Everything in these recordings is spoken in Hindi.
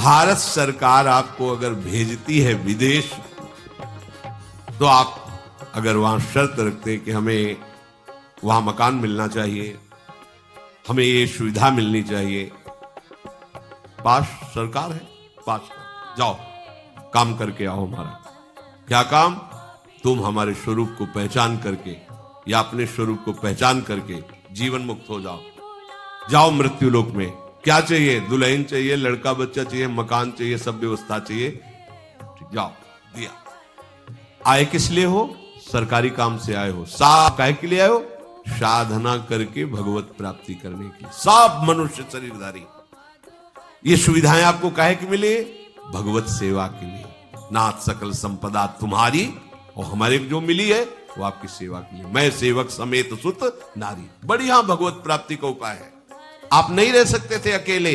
भारत सरकार आपको अगर भेजती है विदेश, तो आप अगर वहां शर्त रखते हैं कि हमें वहां मकान मिलना चाहिए, हमें ये सुविधा मिलनी चाहिए, पास सरकार है, पास कर जाओ, काम करके आओ। हमारा क्या काम? तुम हमारे स्वरूप को पहचान करके या अपने स्वरूप को पहचान करके जीवन मुक्त हो जाओ। जाओ मृत्यु लोक में। क्या चाहिए? दुल्हन चाहिए, लड़का बच्चा चाहिए, मकान चाहिए, सब व्यवस्था चाहिए, जाओ, दिया। आए किस लिए हो? सरकारी काम से आए हो। काहे के लिए आए हो? साधना करके भगवत प्राप्ति करने की। सब मनुष्य शरीरधारी ये सुविधाएं आपको काहे की मिली? भगवत सेवा के लिए। नाथ सकल संपदा तुम्हारी, और हमारे जो मिली है वो आपकी सेवा के लिए। मैं सेवक समेत सुत नारी। बढ़िया भगवत प्राप्ति का उपाय है। आप नहीं रह सकते थे अकेले,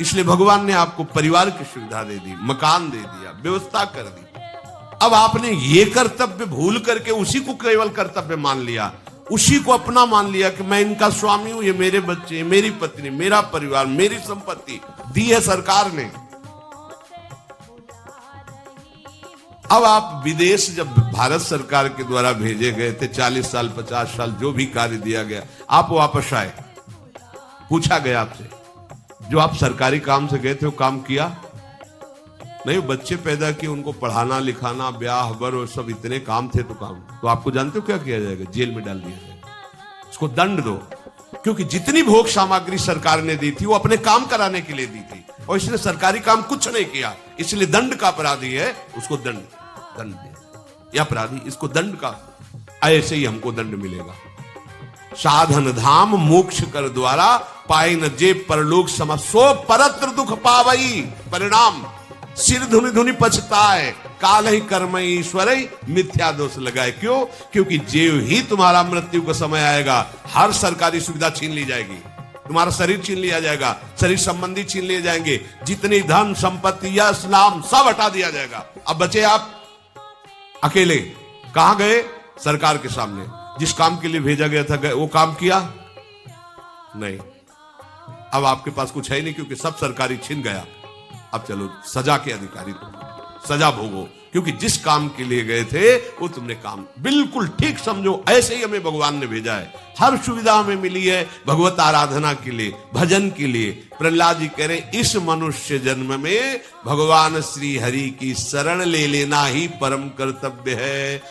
इसलिए भगवान ने आपको परिवार की सुविधा दे दी, मकान दे दिया, व्यवस्था कर दी। अब आपने ये कर्तव्य भूल करके उसी को केवल कर्तव्य मान लिया, उसी को अपना मान लिया कि मैं इनका स्वामी हूं, ये मेरे बच्चे, मेरी पत्नी, मेरा परिवार, मेरी संपत्ति दी है सरकार ने। अब आप विदेश जब भारत सरकार के द्वारा भेजे गए थे, 40 साल 50 साल जो भी कार्य दिया गया, आप वापस आए, पूछा गया आपसे, जो आप सरकारी काम से गए थे वो काम किया? नहीं, बच्चे पैदा किए, उनको पढ़ाना लिखाना, ब्याह बर और सब इतने काम थे, तो काम। तो आपको जानते हो क्या किया जाएगा? जेल में डाल दिया जाएगा, उसको दंड दो। क्योंकि जितनी भोग सामग्री सरकार ने दी थी वो अपने काम कराने के लिए दी थी, और इसने सरकारी काम कुछ नहीं किया, इसलिए दंड का अपराधी है, उसको दंड दे। अपराधी, इसको दंड का, ऐसे ही हमको दंड मिलेगा। साधन धाम मोक्ष कर द्वारा पाए न जे परलोक सम, सो परत्र दुख पावई परिणाम सिर धुनि धुनि पछताए, काल ही कर्म ईश्वर मिथ्या दोष लगाए। क्यों? क्योंकि जेव ही तुम्हारा मृत्यु का समय आएगा, हर सरकारी सुविधा छीन ली जाएगी, तुम्हारा शरीर छीन लिया जाएगा, शरीर संबंधी छीन लिए जाएंगे, जितनी धन संपत्ति यश नाम सब हटा दिया जाएगा। अब बचे आप अकेले। कहां गए? सरकार के सामने। जिस काम के लिए भेजा गया था वो काम किया नहीं। अब आपके पास कुछ है ही नहीं, क्योंकि सब सरकारी छीन गया। अब चलो सजा के अधिकारी, तुम सजा भोगो, क्योंकि जिस काम के लिए गए थे वो तुमने काम बिल्कुल ठीक समझो। ऐसे ही हमें भगवान ने भेजा है, हर सुविधा हमें मिली है भगवत आराधना के लिए, भजन के लिए। प्रहलाद जी कह रहे, इस मनुष्य जन्म में भगवान श्री हरि की शरण ले लेना ही परम कर्तव्य है।